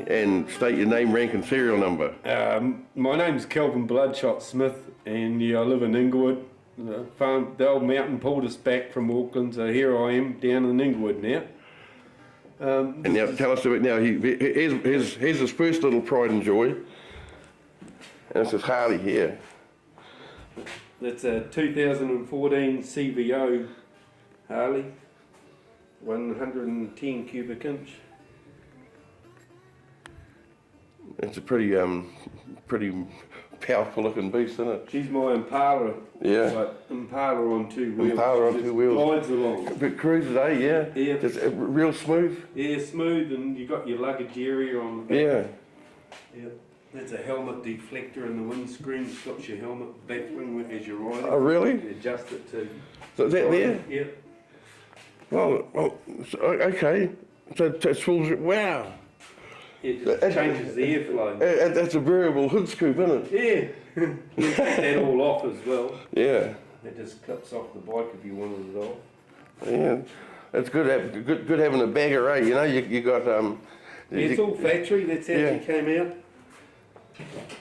and state your name, rank and serial number. My name's Kelvin Bloodshot Smith, and I live in Inglewood. The old mountain pulled us back from Auckland, so here I am down in Inglewood now. And now tell us about now. Here's his first little pride and joy, and it's his Harley here. That's a 2014 CVO Harley, 110 cubic inch. It's a pretty powerful looking beast, isn't it? She's my Impala. Yeah. Like Impala on two wheels. Impala on two wheels. Glides along. But cruises, eh? Yeah. Yeah. Just real smooth. Yeah, smooth, and you got your luggage area on the back. Yeah. Yeah. That's a helmet deflector in the windscreen. Stops your helmet baffling as you're riding. Oh, really? You adjust it to. So is that there? Yeah. Well, okay. So it's full. Wow. It just changes the airflow. That's a variable hood scoop, isn't it? Yeah. You take that all off as well. Yeah. It just clips off the bike if you wanted it off. Yeah. It's good having a bagger, eh? You know, you got Yeah, it's all factory. That's how she came out.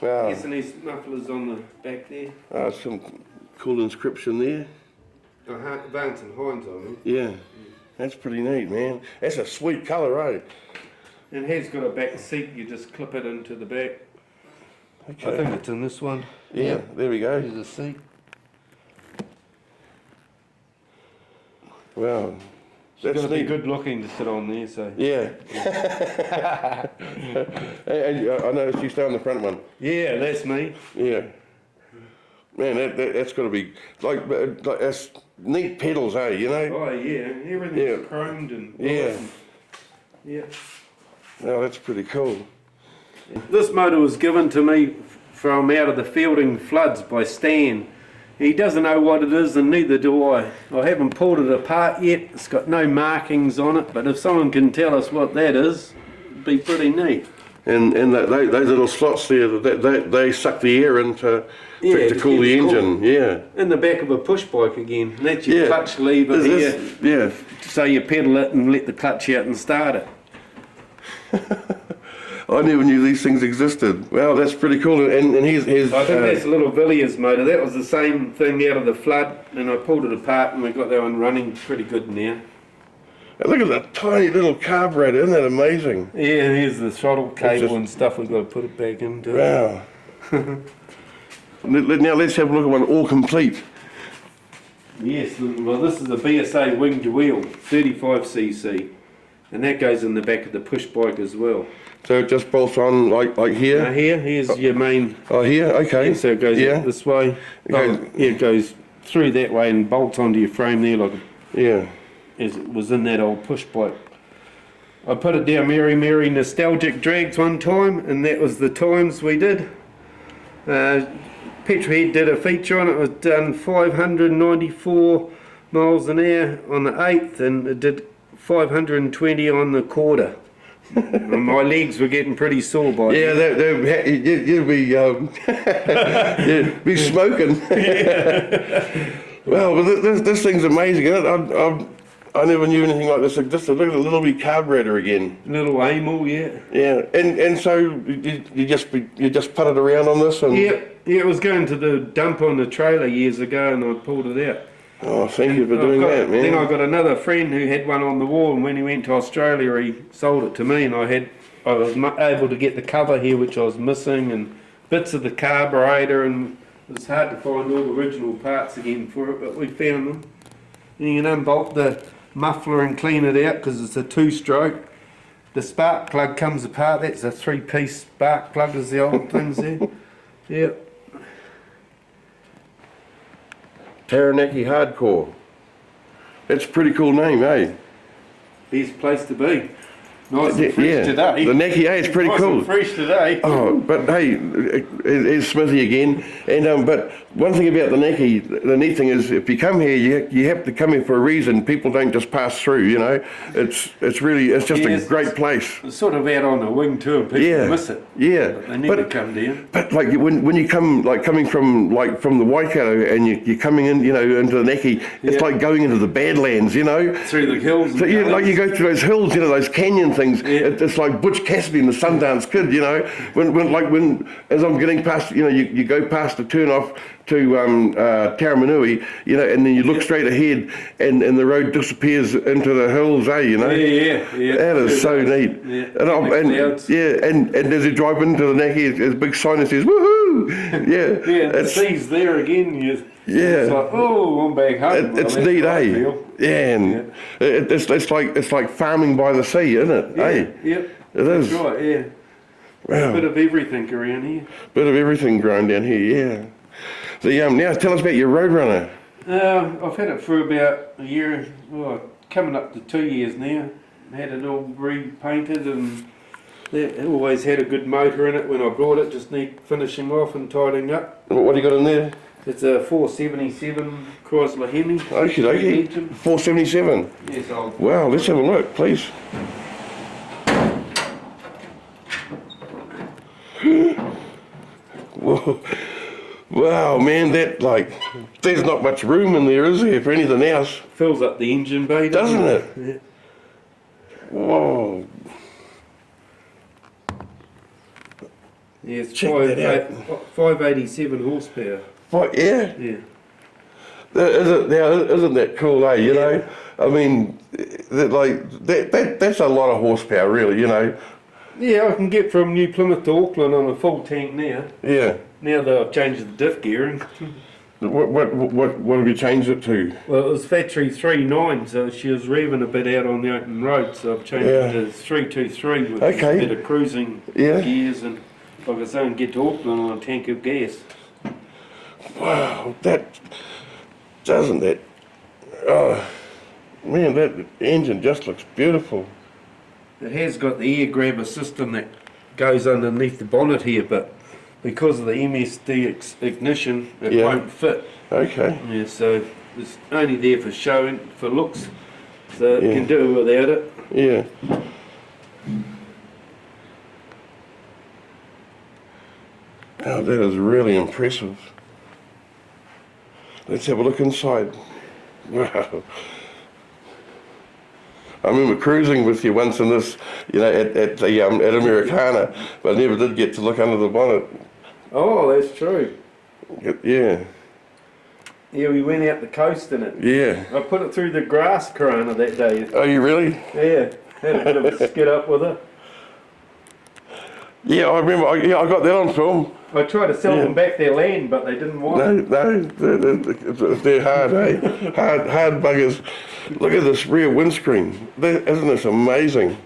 Wow. Yes, and these mufflers on the back there. Some cool inscription there. Vance and Hines, I mean. Yeah. That's pretty neat, man. That's a sweet colour, eh? And it has got a back seat, you just clip it into the back. Okay. I think it's in this one. Yeah, there we go. Here's the seat. Wow. It's got to be good looking to sit on there, so. Yeah. And I noticed you stay on the front one. Yeah, that's me. Yeah. Man, that's got to be, like that's neat pedals, eh, you know? Oh, yeah. Everything's chromed and... Yeah. Yeah. Oh, that's pretty cool. This motor was given to me from out of the Fielding floods by Stan. He doesn't know what it is, and neither do I. I haven't pulled it apart yet. It's got no markings on it, but if someone can tell us what that is, it'd be pretty neat. And those little slots there, they suck the air in to cool the engine. Yeah. In the back of a push bike again. And that's your clutch lever here. Yeah. So you pedal it and let the clutch out and start it. I never knew these things existed. Well, that's pretty cool. And here's I think that's a little Villiers motor. That was the same thing out of the flood, and I pulled it apart and we got that one running pretty good now. Look at that tiny little carburetor, isn't that amazing? Yeah, here's the throttle cable and stuff. We've got to put it back into. Wow. Now let's have a look at one all complete. Yes, well this is a BSA winged wheel, 35cc, and that goes in the back of the push bike as well. So it just bolts on like here? Here's your main... Oh, here? Okay. Yeah, so it goes this way. It goes through that way and bolts onto your frame there like as it was in that old push bike. I put it down Mary Nostalgic Drags one time, and that was the times we did. Petrohead did a feature on it. It was done 594 miles an hour on the 8th, and it did 520 on the quarter. My legs were getting pretty sore by you'd be you'd be smoking. Well, this thing's amazing. I never knew anything like this existed. Look at the little wee carburetor again. Little Amel, yeah. Yeah, and so you just put it around on this and. Yeah, it was going to the dump on the trailer years ago, and I pulled it out. Oh, thank you for doing that, man. Then I got another friend who had one on the wall, and when he went to Australia, he sold it to me, and I was able to get the cover here, which I was missing, and bits of the carburetor, and it was hard to find all the original parts again for it, but we found them. And you can unbolt the muffler and clean it out because it's a 2-stroke. The spark plug comes apart. That's a 3-piece spark plug, as the old things there. Yeah. Taranaki Hardcore. That's a pretty cool name, eh? Best place to be. Nice and fresh today. The Naki, it's pretty nice cool. And fresh today. Oh, but hey, it's Smithy again. And but one thing about the Naki, the neat thing is, if you come here, you have to come here for a reason. People don't just pass through. You know, it's just a great place. It's sort of out on a wing too, and people miss it. Yeah, but they never come down. But like when you come, like coming from the Waikato and you're coming in, you know, into the Naki, it's like going into the Badlands. You know, through the hills. So like you go through those hills, you know, those canyons things. Yeah. It's like Butch Cassidy and the Sundance Kid, you know. When as I'm getting past, you know, you go past the turn off to Taramanui, you know, and then you look straight ahead, and the road disappears into the hills, you know. Yeah. That is so neat. Yeah. And as you drive into the Naki, there's a big sign that says "Woohoo!" Yeah, Yeah, the sea's there again. It's like, oh, I'm back home. It's Well, neat, that's how I eh? feel. Yeah, and it's like farming by the sea, isn't it? Yeah, Eh? yep. It is. That's right, yeah. Wow. A bit of everything around here. Bit of everything growing down here, yeah. Now tell us about your Roadrunner. I've had it for about a year, coming up to 2 years now. Had it all repainted and it always had a good motor in it when I brought it, just need finishing off and tidying up. What do you got in there? It's a 477 Chrysler Hemi. Okay. 477. Yes, Wow, let's have a look, please. Whoa. Wow, man, there's not much room in there, is there, for anything else? fills up the engine bay, Doesn't it? Yeah. Whoa. Yeah, it's Check that 587 horsepower. What, yeah? Yeah. Isn't that cool, eh? You know? I mean, that's a lot of horsepower, really, you know? Yeah, I can get from New Plymouth to Auckland on a full tank now. Yeah. Now that I've changed the diff gearing. What have you changed it to? Well, it was factory 3.9, so she was revving a bit out on the open road, so I've changed it to 3.23 with a bit of cruising gears, and like I say, I can get to Auckland on a tank of gas. Wow, doesn't that? Oh, man, that engine just looks beautiful. It has got the air grabber system that goes underneath the bonnet here, but because of the MSD ignition, it won't fit. Okay. Yeah, so it's only there for showing, for looks, so it can do without it. Yeah. Oh, that is really impressive. Let's have a look inside. Wow. I remember cruising with you once in this, you know, at Americana, but I never did get to look under the bonnet. Oh, that's true. Yeah. Yeah, we went out the coast in it. Yeah. I put it through the grass corona that day. Oh, you really? Yeah, had a bit of a skid up with it. Yeah, I remember. I got that on film. I tried to sell them back their land, but they didn't want it. No, they're hard, eh? Hard buggers. Look at this rear windscreen. Isn't this amazing?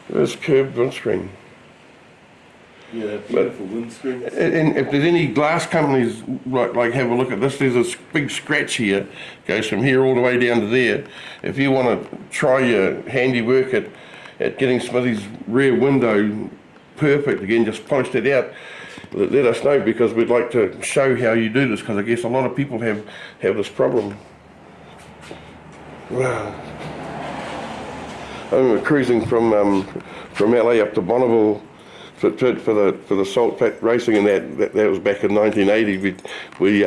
This curved windscreen. Yeah, beautiful windscreen. And if there's any glass companies like have a look at this, there's a big scratch here, goes from here all the way down to there. If you want to try your handiwork at getting Smithy's rear window perfect again, just polish it out, let us know, because we'd like to show how you do this, because I guess a lot of people have this problem. Wow. I remember cruising from LA up to Bonneville for the salt flat racing, and that was back in 1980. We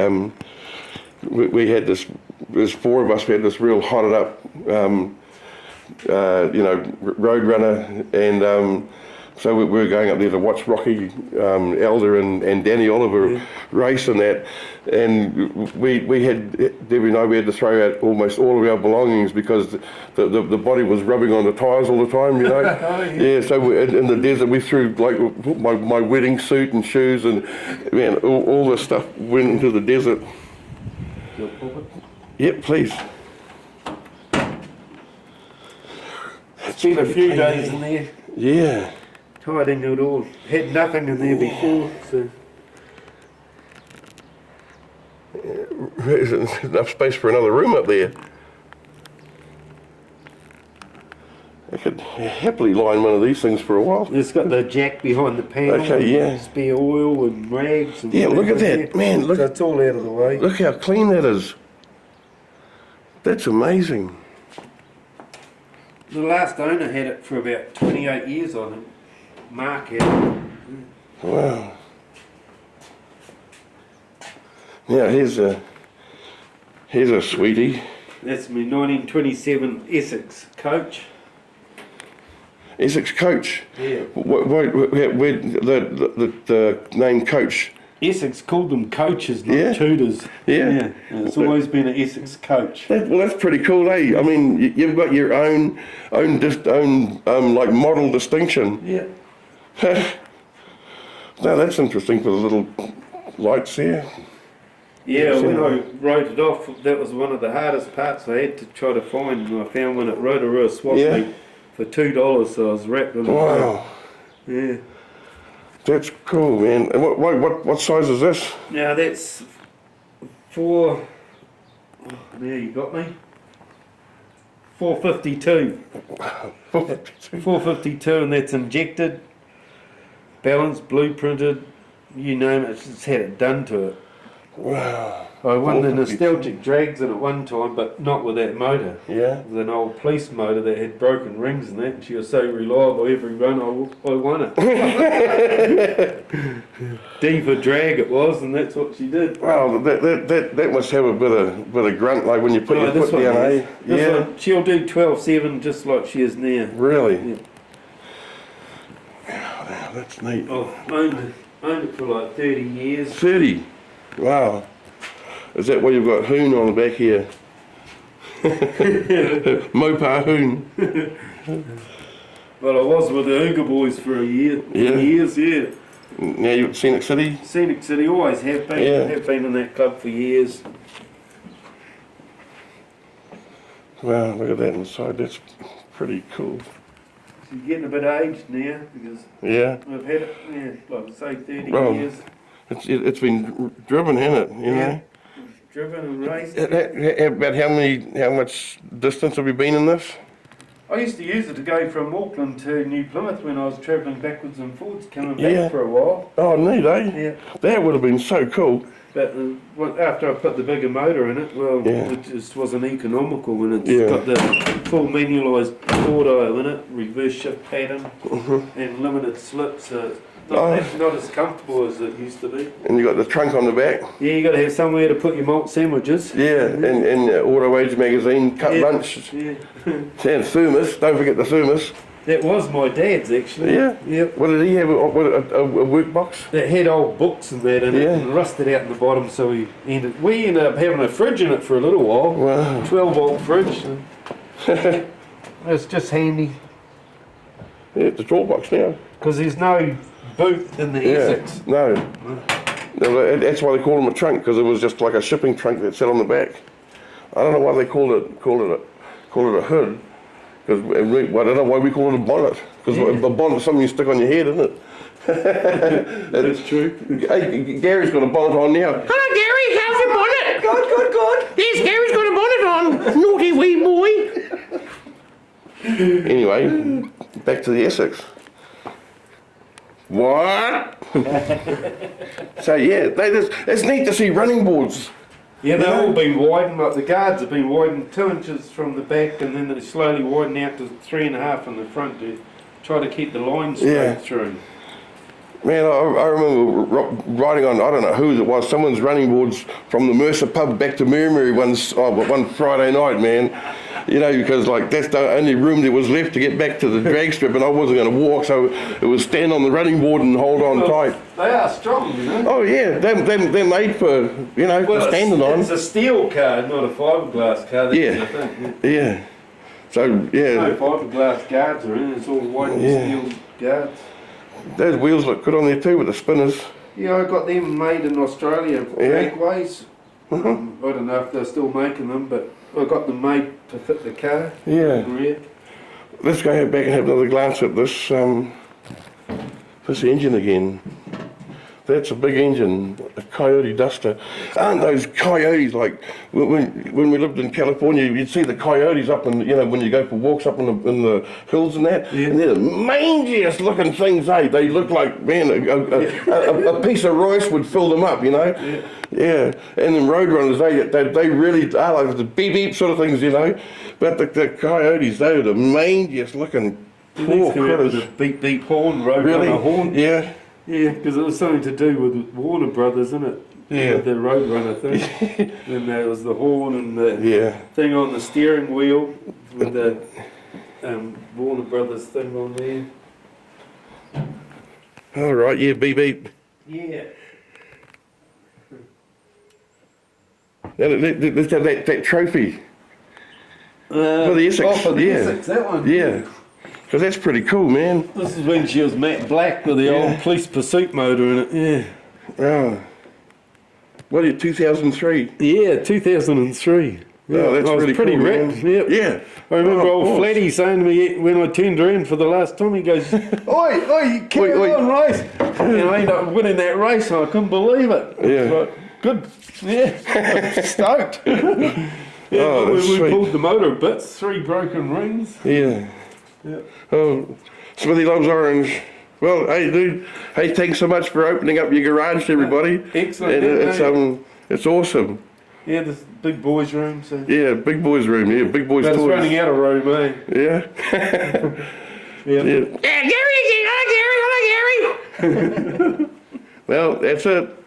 had this. There's four of us. We had this real hotted up, Roadrunner, and so we were going up there to watch Rocky Elder and Danny Oliver race and that, and we had, Debbie and I, we had to throw out almost all of our belongings because the body was rubbing on the tyres all the time, you know. Yeah, so in the desert we threw like my wedding suit and shoes, and man, all this stuff went into the desert. Yep, please. Spent a few days in there. Yeah. Tidying it all. Had nothing in there before, so. There's enough space for another room up there. I could happily line one of these things for a while. It's got the jack behind the panel. Okay, yeah. Spare oil and rags. And yeah, look at that. Man, look. So it's all out of the way. Look how clean that is. That's amazing. The last owner had it for about 28 years on it. Mark had it. Wow. Yeah, here's a sweetie. That's my 1927 Essex coach. Essex Coach. Yeah. Where the name Coach? Essex called them coaches, not Yeah. tutors. Yeah. It's always been an Essex coach. Well, that's pretty cool, eh? I mean, you've got your own like model distinction. Yeah. No, that's interesting for the little lights there. Yeah, when I wrote it off, that was one of the hardest parts I had to try to find. And I found one at Rotorua Swap Meet for $2, so I was wrapped in it. Wow. Yeah. That's cool, man. And what size is this? Now that's for. Oh, now you got me. 452. 452, and that's injected, balanced, blueprinted, you name it. It's just had it done to it. Wow. I won the nostalgic drags in at one time, but not with that motor. Yeah. It was an old police motor that had broken rings and that, and she was so reliable every run I won it. D for drag it was, and that's what she did. Wow, that must have a bit of grunt like when you put your this foot down, eh? This one, she'll do 12.7 just like she is now. Really? Yeah. Wow, that's neat. I've owned it for like 30 years. 30? Wow. Is that why you've got Hoon on the back here? Mopar Hoon. Well, I was with the Ooga Boys for a year. Yeah. Years, yeah. Now you're at Scenic City? Scenic City, always have been. Yeah. Have been in that club for years. Wow, look at that inside. That's pretty cool. She's getting a bit aged now because Yeah. I've had it, like I say, 30 Well, years. It's been driven, hasn't it? You know? Driven and raced. About how much distance have you been in this? I used to use it to go from Auckland to New Plymouth when I was travelling backwards and forwards, coming back Yeah. for a while. Oh, neat, eh? Yeah. That would have been so cool. But after I put the bigger motor in it, well, Yeah. it just wasn't economical when it's Yeah. got the full manualised auto in it, reverse shift pattern, and limited slips. So it's not as comfortable as it used to be. And you got the trunk on the back. Yeah, you got to have somewhere to put your malt sandwiches. Yeah, and Auto Age magazine, cut lunch, Yeah. and thermos. Don't forget the thermos. That was my dad's actually. Yeah. Yep. What did he have? A workbox? That had old books and that in it, Yeah. and rusted out in the bottom, so we ended up having a fridge in it for a little while. Wow. 12-volt fridge. It's just handy Yeah, it's a toolbox now. because there's no boot in the Essex. No. No, that's why they call them a trunk, because it was just like a shipping trunk that sat on the back. I don't know why they call it a hood. Because I don't know why we call it a bonnet. Because a bonnet is something you stick on your head, isn't it? That's true. Hey, Gary's got a bonnet on now. Hello, Gary. How's your bonnet? Good. Yes, Gary's got a bonnet on. Naughty wee boy. Anyway, back to the Essex. What? So yeah, it's neat to see running boards. Yeah, they've all been widened, like the guards have been widened 2 inches from the back, and then they slowly widen out to 3.5 in the front to try to keep the line straight through. Man, I remember riding on, I don't know who it was, someone's running boards from the Mercer pub back to Murray one Friday night, man. You know, because like that's the only room there was left to get back to the drag strip, and I wasn't going to walk, so it was stand on the running board and hold on tight. They are strong, you know. Oh yeah, they're made for, you know, for standing on. It's a steel car, not a fiberglass car. That's Yeah. the thing. Yeah. So yeah, No fiberglass guards are in it, it's all white steel guards. those wheels look good on there too with the spinners. Yeah, I got them made in Australia, Dragways. I don't know if they're still making them, but I got them made to fit the car. Yeah. Rear. Let's go back and have another glance at this engine again. That's a big engine, a Coyote Duster. Aren't those coyotes like when we lived in California? You'd see the coyotes up in, you know, when you go for walks up in the hills and that. Yeah. And they're the mangiest looking things, eh? They look like, man, a piece of rice would fill them up, you know. Yeah. And then Roadrunners, they really are like the beep beep sort of things, you know. But the coyotes, they're the mangiest looking poor critters. The beep beep horn, Roadrunner Really? horn. Yeah. Yeah, because it was something to do with Warner Brothers, isn't it? Yeah. The Roadrunner thing. And there was the horn and the Yeah. thing on the steering wheel with the Warner Brothers thing on there. All right, yeah, beep beep. Yeah. That trophy for the Essex. Oh, for the yeah. Essex, that one. Yeah, because that's pretty cool, man. This is when she was matte black with the old police pursuit motor in it. Yeah. Oh, what are you, 2003? Yeah, 2003. Yeah, Oh, that's I was really pretty cool, ripped. man. Yep. Yeah. I remember Oh, of old course. Flatty saying to me when I turned around for the last time, he goes, Oi, carry Oi. on, race. And I ended up winning that race and I couldn't believe it. Yeah. But good. Yeah. Stoked. Yeah, Oh, we that's sweet. pulled the motor a bit, 3 broken rings. Yeah. Yeah. Oh, Smithy loves orange. Well, hey, dude. Hey, thanks so much for opening up your garage to everybody. Excellent. And it's awesome. Yeah, this big boys' room. So. Yeah, big boys' room. Yeah, big boys' That's toys. running out of room, eh? Yeah. Yeah. Yeah. Yeah, Gary, hello, Gary. Well, that's it.